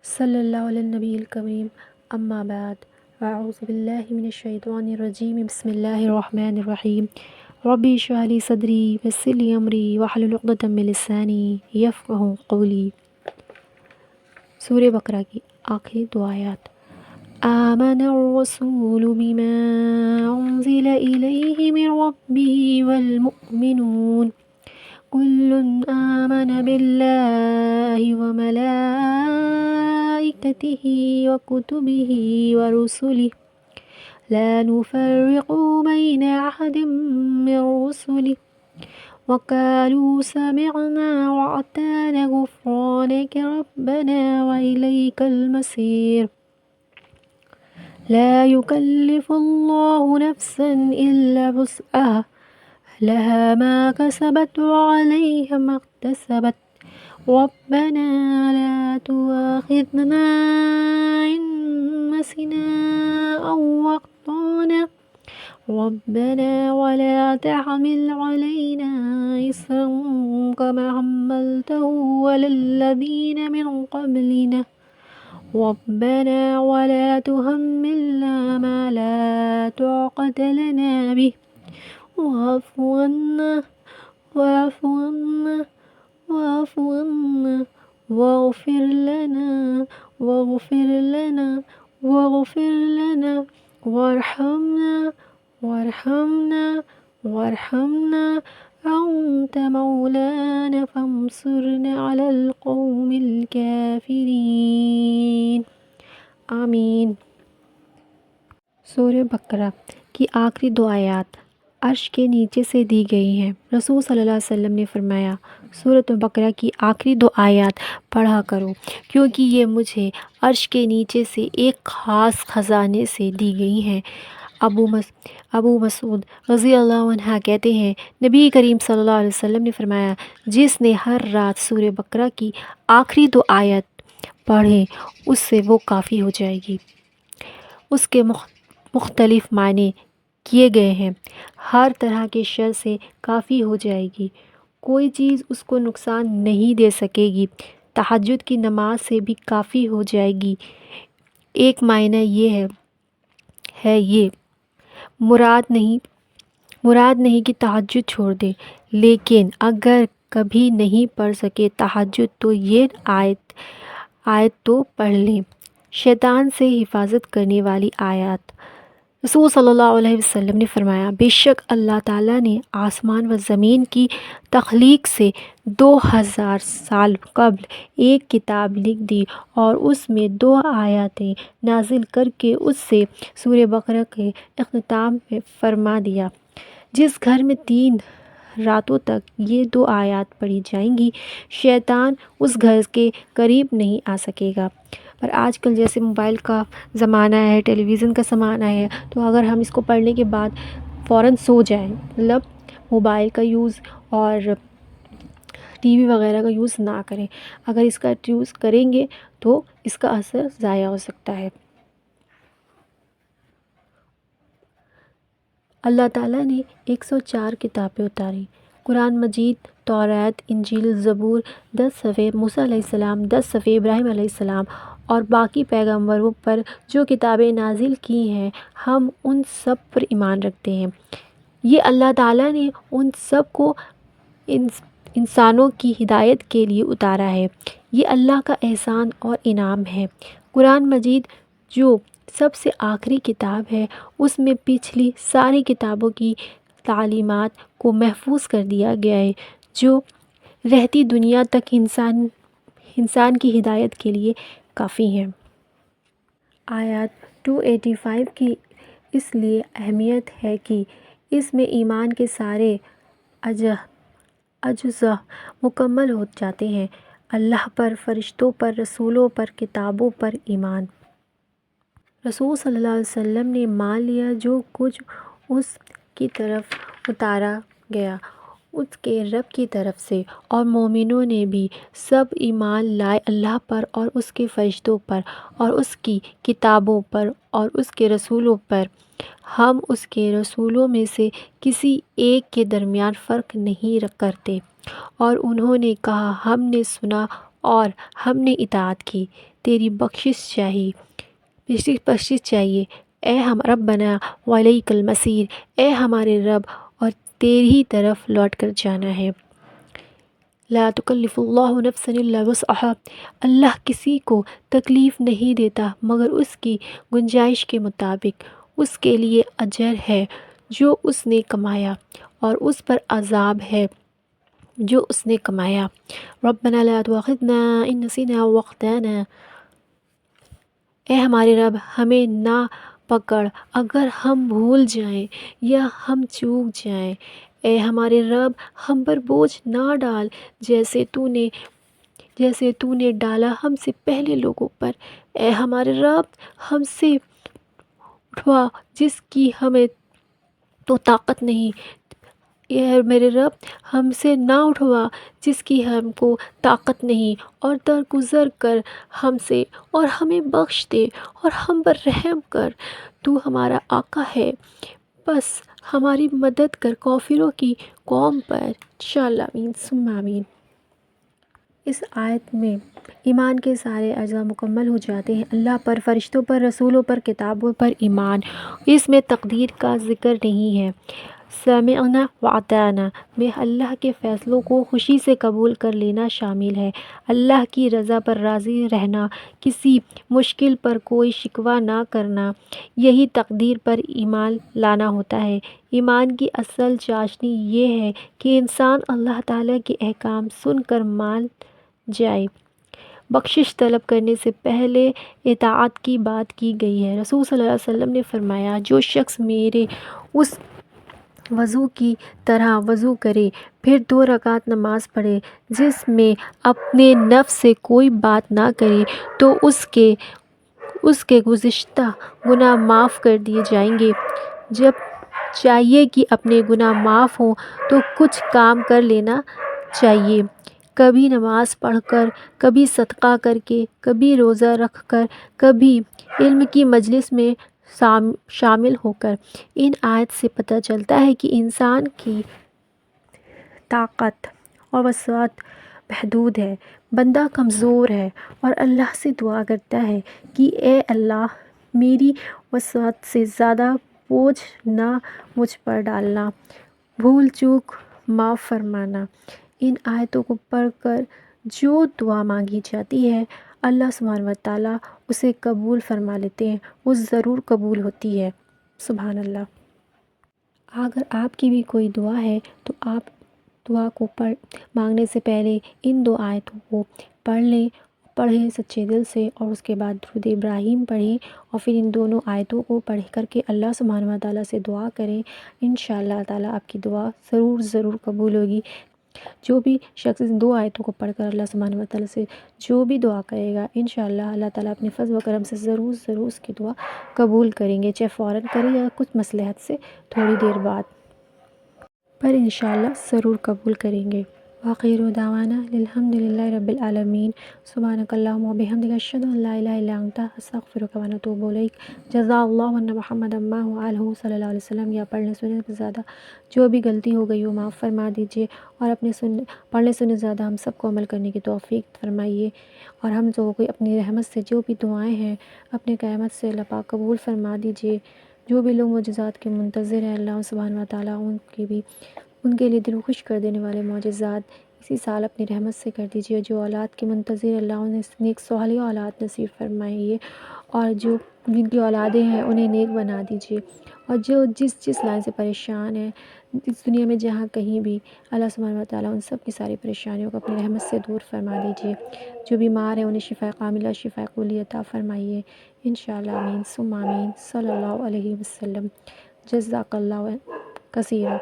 صلی اللہ علیہ النبی الکریم اما بعد اعوذ باللہ من الشیطان الرجیم بسم اللہ الرحمن الرحیم ربی اشرح لی صدری ویسر لی امری واحلل عقدۃ من لسانی یفقہوا قولی۔ سورہ بقرہ کی آخری دو آیات۔ آمن الرسول بما انزل الیہ من ربہ والمؤمنون كل آمن بالله وملائكته وكتبه ورسله لا نفرق بين أحد من رسله وقالوا سمعنا وأطعنا غفرانك ربنا وإليك المصير لا يكلف الله نفسا إلا وسعها لها ما كسبت وعليها ما اكتسبت ربنا لا تؤاخذنا إن نسينا أو أخطأنا ربنا ولا تحمل علينا إصرا كما حملته على الذين من قبلنا ربنا ولا تحملنا ما لا طاقة لنا به واعف عنا واغفر لنا وارحمنا أنت مولانا فانصرنا على القوم الكافرين آمین۔ سورہ بقرہ کی آخری دو آیات عرش کے نیچے سے دی گئی ہیں۔ رسول صلی اللہ علیہ وسلم نے فرمایا، سورۃ بقرہ کی آخری دو آیات پڑھا کرو کیونکہ یہ مجھے عرش کے نیچے سے ایک خاص خزانے سے دی گئی ہیں۔ ابو مسعود رضی اللہ عنہ کہتے ہیں، نبی کریم صلی اللہ علیہ وسلم نے فرمایا، جس نے ہر رات سورہ بقرہ کی آخری دو آیات پڑھیں اس سے وہ کافی ہو جائے گی۔ اس کے مختلف معنی کیے گئے ہیں۔ ہر طرح کے شر سے کافی ہو جائے گی، کوئی چیز اس کو نقصان نہیں دے سکے گی، تہجد کی نماز سے بھی کافی ہو جائے گی۔ ایک معنی یہ ہے یہ مراد نہیں کہ تہجد چھوڑ دے، لیکن اگر کبھی نہیں پڑھ سکے تہجد تو یہ آیت تو پڑھ لیں۔ شیطان سے حفاظت کرنے والی آیات۔ رسول صلی اللہ علیہ وسلم نے فرمایا، بے شک اللہ تعالیٰ نے آسمان و زمین کی تخلیق سے 2000 سال قبل ایک کتاب لکھ دی اور اس میں 2 آیاتیں نازل کر کے اس سے سورہ بقرہ کے اختتام فرما دیا۔ جس گھر میں 3 راتوں تک یہ 2 آیات پڑھی جائیں گی، شیطان اس گھر کے قریب نہیں آ سکے گا۔ پر آج کل جیسے موبائل کا زمانہ ہے، ٹیلی ویژن کا زمانہ ہے، تو اگر ہم اس کو پڑھنے کے بعد فوراً سو جائیں، مطلب موبائل کا یوز اور ٹی وی وغیرہ کا یوز نہ کریں، اگر اس کا یوز کریں گے تو اس کا اثر ضائع ہو سکتا ہے۔ اللہ تعالیٰ نے 104 کتابیں اتاری، قرآن مجید، تورات، انجیل، زبور، 10 صحیفے موسیٰ علیہ السلام، 10 صحیفے ابراہیم علیہ السلام اور باقی پیغمبروں پر جو کتابیں نازل کی ہیں، ہم ان سب پر ایمان رکھتے ہیں۔ یہ اللہ تعالیٰ نے ان سب کو انسانوں کی ہدایت کے لیے اتارا ہے، یہ اللہ کا احسان اور انعام ہے۔ قرآن مجید جو سب سے آخری کتاب ہے، اس میں پچھلی ساری کتابوں کی تعلیمات کو محفوظ کر دیا گیا ہے، جو رہتی دنیا تک انسان کی ہدایت کے لیے کافی ہیں۔ آیت 285 کی اس لیے اہمیت ہے کہ اس میں ایمان کے سارے اجزاء مکمل ہو جاتے ہیں۔ اللہ پر، فرشتوں پر، رسولوں پر، کتابوں پر ایمان۔ رسول صلی اللہ علیہ وسلم نے مان لیا جو کچھ اس کی طرف اتارا گیا اس کے رب کی طرف سے، اور مومنوں نے بھی سب ایمان لائے اللہ پر اور اس کے فرشتوں پر اور اس کی کتابوں پر اور اس کے رسولوں پر۔ ہم اس کے رسولوں میں سے کسی ایک کے درمیان فرق نہیں کرتے، اور انہوں نے کہا ہم نے سنا اور ہم نے اطاعت کی۔ تیری بخشش چاہیے۔ اے ہم ربنا وعلیک المصیر، اے ہمارے رب اور تیری ہی طرف لوٹ کر جانا ہے۔ لا تکلف اللہ نفسا الا وسعها، اللہ کسی کو تکلیف نہیں دیتا مگر اس کی گنجائش کے مطابق۔ اس کے لیے اجر ہے جو اس نے کمایا اور اس پر عذاب ہے جو اس نے کمایا۔ ربنا لا تؤاخذنا ان نسینا او اخطأنا، اے ہمارے رب ہمیں نہ پکڑ اگر ہم بھول جائیں یا ہم چوک جائیں۔ اے ہمارے رب ہم پر بوجھ نہ ڈال جیسے تو نے ڈالا ہم سے پہلے لوگوں پر۔ اے ہمارے رب ہم سے اٹھوا جس کی ہمیں تو طاقت نہیں، اے میرے رب ہم سے نہ اٹھوا جس کی ہم کو طاقت نہیں، اور درگزر کر ہم سے اور ہمیں بخش دے اور ہم پر رحم کر۔ تو ہمارا آقا ہے، بس ہماری مدد کر کافروں کی قوم پر۔ انشاءاللہ آمین ثم آمین۔ اس آیت میں ایمان کے سارے اجزاء مکمل ہو جاتے ہیں۔ اللہ پر، فرشتوں پر، رسولوں پر، کتابوں پر ایمان۔ اس میں تقدیر کا ذکر نہیں ہے۔ سمعنا واطعنا میں اللہ کے فیصلوں کو خوشی سے قبول کر لینا شامل ہے۔ اللہ کی رضا پر راضی رہنا، کسی مشکل پر کوئی شکوہ نہ کرنا، یہی تقدیر پر ایمان لانا ہوتا ہے۔ ایمان کی اصل چاشنی یہ ہے کہ انسان اللہ تعالیٰ کے احکام سن کر مان جائے۔ بخشش طلب کرنے سے پہلے اطاعت کی بات کی گئی ہے۔ رسول صلی اللہ علیہ وسلم نے فرمایا، جو شخص میرے اس وضو کی طرح وضو کرے پھر 2 رکعت نماز پڑھے جس میں اپنے نفس سے کوئی بات نہ کرے تو اس کے گزشتہ گناہ معاف کر دیے جائیں گے۔ جب چاہیے کہ اپنے گناہ معاف ہوں تو کچھ کام کر لینا چاہیے، کبھی نماز پڑھ کر، کبھی صدقہ کر کے، کبھی روزہ رکھ کر، کبھی علم کی مجلس میں شامل ہو کر۔ ان آیت سے پتہ چلتا ہے کہ انسان کی طاقت اور وسعت محدود ہے، بندہ کمزور ہے اور اللہ سے دعا کرتا ہے کہ اے اللہ میری وسعت سے زیادہ بوجھ نہ مجھ پر ڈالنا، بھول چوک معاف فرمانا۔ ان آیتوں کو پڑھ کر جو دعا مانگی جاتی ہے اللہ سبحانہ وتعالیٰ اسے قبول فرما لیتے ہیں، وہ ضرور قبول ہوتی ہے۔ سبحان اللہ۔ اگر آپ کی بھی کوئی دعا ہے تو آپ دعا کو مانگنے سے پہلے ان 2 آیتوں کو پڑھیں سچے دل سے، اور اس کے بعد درود ابراہیم پڑھیں اور پھر ان دونوں آیتوں کو پڑھ کر کے اللہ سبحانہ وتعالیٰ سے دعا کریں۔ انشاءاللہ تعالیٰ آپ کی دعا ضرور قبول ہوگی۔ جو بھی شخص ان 2 آیتوں کو پڑھ کر اللہ سبحانہ وتعالیٰ سے جو بھی دعا کرے گا انشاءاللہ اللہ تعالیٰ اپنے فضل و کرم سے ضرور اس کی دعا قبول کریں گے، چاہے فوراً کریں یا کچھ مصلحت سے تھوڑی دیر بعد، پر انشاءاللہ ضرور قبول کریں گے۔ وآخر دعوانا الحمدللہ رب العالمین۔ سبحانک اللہم وبحمدک اشہد ان لا الہ الا انت استغفرک ونتوب الیک۔ جزا اللہ ان محمدا ما آلہ صلی اللہ علیہ وسلم۔ یا پڑھنے سننے سے زیادہ جو بھی غلطی ہو گئی ہو معاف فرما دیجیے، اور پڑھنے سننے زیادہ ہم سب کو عمل کرنے کی توفیق فرمائیے، اور ہم لوگوں کو اپنی رحمت سے جو بھی دعائیں ہیں اپنے قیامت سے اللہ پاک قبول فرما دیجیے۔ جو بھی لوگ معجزات کے منتظر ہیں اللہ سبحانہ وتعالیٰ ان کے لیے دل خوش کر دینے والے معجزات اسی سال اپنی رحمت سے کر دیجیے۔ جو اولاد کے منتظر اللہ انہیں نیک صالح اولاد نصیب فرمائیے، اور جو جن کی اولادیں ہیں انہیں نیک بنا دیجیے، اور جو جس لائن سے پریشان ہیں اس دنیا میں جہاں کہیں بھی اللہ سبحانہ وتعالیٰ ان سب کی ساری پریشانیوں کو اپنی رحمت سے دور فرما دیجیے۔ جو بیمار ہیں انہیں شفا کاملہ شفا کلی عطا فرمائیے۔ انشاءاللہ آمین ثم آمین۔ صلی اللہ علیہ وسلم۔ جزاک اللہ کثیرا۔